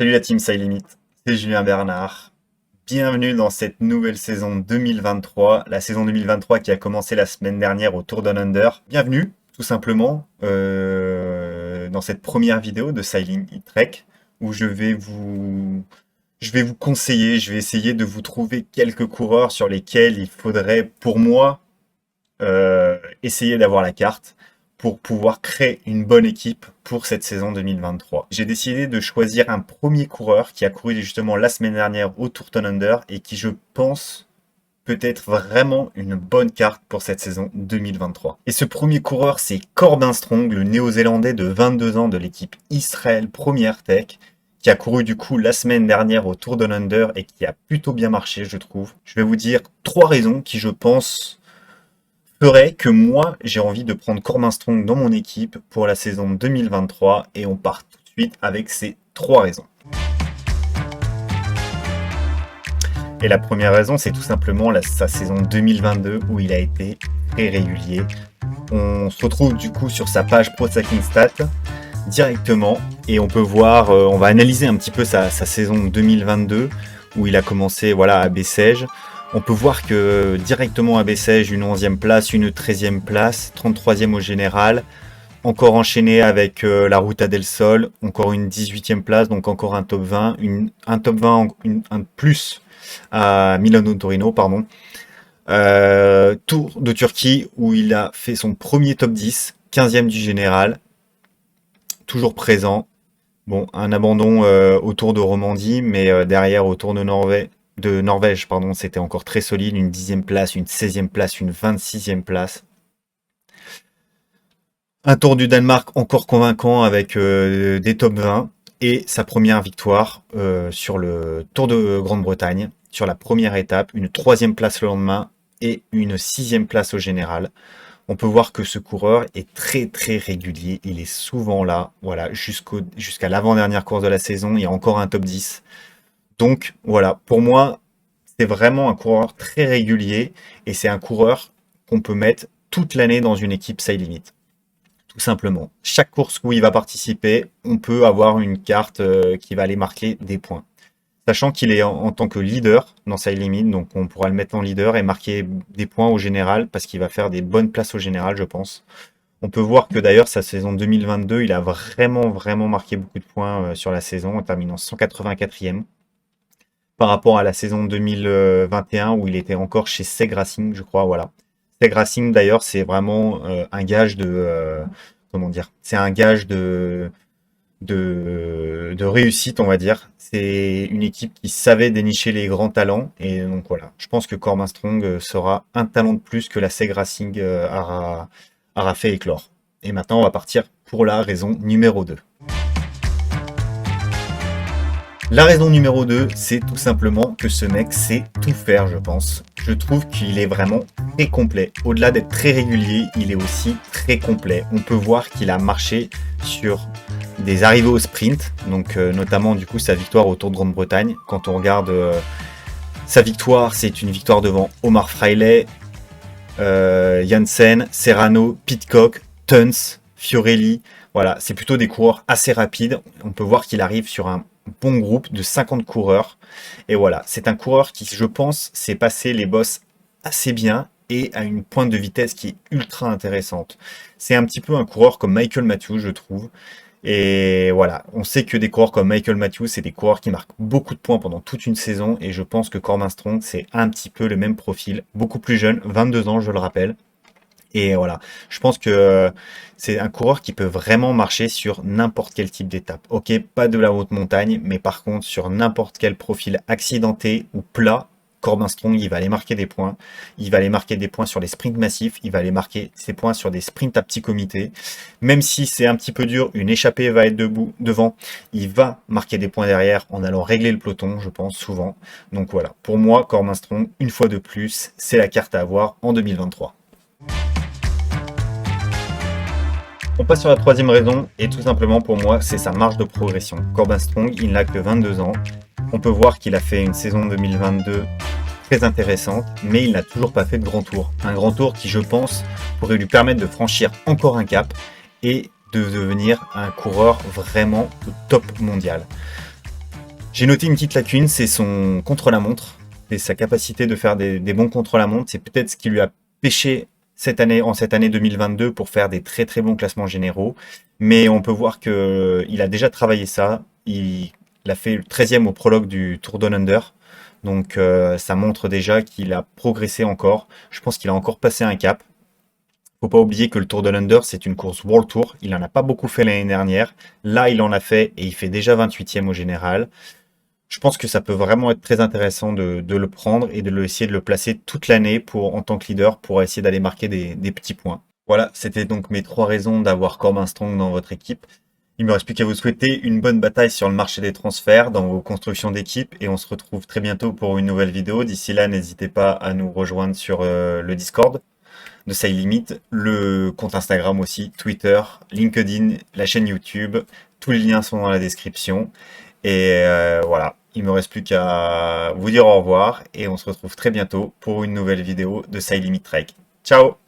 Salut la team Side Limit, c'est Julien Bernard. Bienvenue dans cette nouvelle saison 2023, la saison 2023 qui a commencé la semaine dernière au Tour Down Under. Bienvenue, tout simplement, dans cette première vidéo de Side Limit Trek où je vais vous conseiller, je vais essayer de vous trouver quelques coureurs sur lesquels il faudrait, pour moi, essayer d'avoir la carte pour pouvoir créer une bonne équipe pour cette saison 2023. J'ai décidé de choisir un premier coureur qui a couru justement la semaine dernière au Tour Down Under et qui, je pense, peut être vraiment une bonne carte pour cette saison 2023. Et ce premier coureur, c'est Corbin Strong, le néo-zélandais de 22 ans de l'équipe Israel Première Tech, qui a couru du coup la semaine dernière au Tour Down Under et qui a plutôt bien marché, je trouve. Je vais vous dire 3 raisons qui, je pense, ferait que moi, j'ai envie de prendre Corbin Strong dans mon équipe pour la saison 2023 et on part tout de suite avec ces 3 raisons. Et la première raison, c'est tout simplement sa saison 2022 où il a été très régulier. On se retrouve du coup sur sa page Pro Cycling Stats directement et on peut voir, on va analyser un petit peu sa saison 2022 où il a commencé à Bessèges. On peut voir que directement à Bessèges, une 11e place, une 13e place, 33e au général, encore enchaîné avec la Ruta del Sol, encore une 18e place, donc encore un top 20, un top 20, un de plus à Milano-Torino, pardon. Tour de Turquie où il a fait son premier top 10, 15e du général, toujours présent. Bon, un abandon au Tour de Romandie, mais derrière au Tour de Norvège, c'était encore très solide, une 10e place, une 16e place, une 26e place. Un Tour du Danemark encore convaincant avec des top 20 et sa première victoire sur le Tour de Grande-Bretagne, sur la première étape, une 3e place le lendemain et une 6e place au général. On peut voir que ce coureur est très très régulier, il est souvent là, jusqu'à l'avant-dernière course de la saison, il y a encore un top 10. Donc voilà, pour moi, c'est vraiment un coureur très régulier et c'est un coureur qu'on peut mettre toute l'année dans une équipe Side Limit. Tout simplement. Chaque course où il va participer, on peut avoir une carte qui va aller marquer des points. Sachant qu'il est en tant que leader dans Side Limit, donc on pourra le mettre en leader et marquer des points au général parce qu'il va faire des bonnes places au général, je pense. On peut voir que d'ailleurs, sa saison 2022, il a vraiment marqué beaucoup de points sur la saison en terminant 184e. Par rapport à la saison 2021 où il était encore chez Seg Racing, je crois, voilà. Seg Racing d'ailleurs, c'est vraiment un gage de c'est un gage de réussite, on va dire. C'est une équipe qui savait dénicher les grands talents et donc voilà. Je pense que Corbin Strong sera un talent de plus que la Seg Racing aura fait éclore. Et maintenant, on va partir pour la raison numéro 2. La raison numéro 2, c'est tout simplement que ce mec sait tout faire, je pense. Je trouve qu'il est vraiment très complet. Au-delà d'être très régulier, il est aussi très complet. On peut voir qu'il a marché sur des arrivées au sprint, donc notamment du coup sa victoire au Tour de Grande-Bretagne. Quand on regarde sa victoire, c'est une victoire devant Omar Fraile, Janssen, Serrano, Pidcock, Tuns, Fiorelli. Voilà, c'est plutôt des coureurs assez rapides. On peut voir qu'il arrive sur un bon groupe de 50 coureurs. Et voilà, c'est un coureur qui, je pense, sait passer les bosses assez bien et a une pointe de vitesse qui est ultra intéressante. C'est un petit peu un coureur comme Michael Matthews, je trouve. Et voilà, on sait que des coureurs comme Michael Matthews, c'est des coureurs qui marquent beaucoup de points pendant toute une saison. Et je pense que Corbin Strong, c'est un petit peu le même profil. Beaucoup plus jeune, 22 ans, je le rappelle. Et voilà, je pense que c'est un coureur qui peut vraiment marcher sur n'importe quel type d'étape. Ok, pas de la haute montagne, mais par contre, sur n'importe quel profil accidenté ou plat, Corbin Strong, il va aller marquer des points. Il va aller marquer des points sur les sprints massifs. Il va aller marquer ses points sur des sprints à petit comité. Même si c'est un petit peu dur, une échappée va être devant. Il va marquer des points derrière en allant régler le peloton, je pense, souvent. Donc voilà, pour moi, Corbin Strong, une fois de plus, c'est la carte à avoir en 2023. On passe sur la troisième raison, et tout simplement pour moi, c'est sa marge de progression. Corbin Strong, il n'a que 22 ans. On peut voir qu'il a fait une saison 2022 très intéressante, mais il n'a toujours pas fait de grand tour. Un grand tour qui, je pense, pourrait lui permettre de franchir encore un cap et de devenir un coureur vraiment au top mondial. J'ai noté une petite lacune, c'est son contre-la-montre. C'est sa capacité de faire des bons contre-la-montre. C'est peut-être ce qui lui a pêché en cette année 2022 pour faire des très très bons classements généraux. Mais on peut voir que il a déjà travaillé ça. Il a fait le 13e au prologue du Tour Down Under. Donc ça montre déjà qu'il a progressé encore. Je pense qu'il a encore passé un cap. Faut pas oublier que le Tour de l'Under, c'est une course World Tour. Il en a pas beaucoup fait l'année dernière. Là, il en a fait et il fait déjà 28e au général. Je pense que ça peut vraiment être très intéressant de le prendre et essayer de le placer toute l'année en tant que leader pour essayer d'aller marquer des petits points. Voilà, c'était donc mes 3 raisons d'avoir Corbin Strong dans votre équipe. Il me reste plus qu'à vous souhaiter une bonne bataille sur le marché des transferts, dans vos constructions d'équipe, et on se retrouve très bientôt pour une nouvelle vidéo. D'ici là, n'hésitez pas à nous rejoindre sur le Discord de Say Limit, le compte Instagram aussi, Twitter, LinkedIn, la chaîne YouTube. Tous les liens sont dans la description. Et voilà, il me reste plus qu'à vous dire au revoir et on se retrouve très bientôt pour une nouvelle vidéo de Say Limit Trek. Ciao!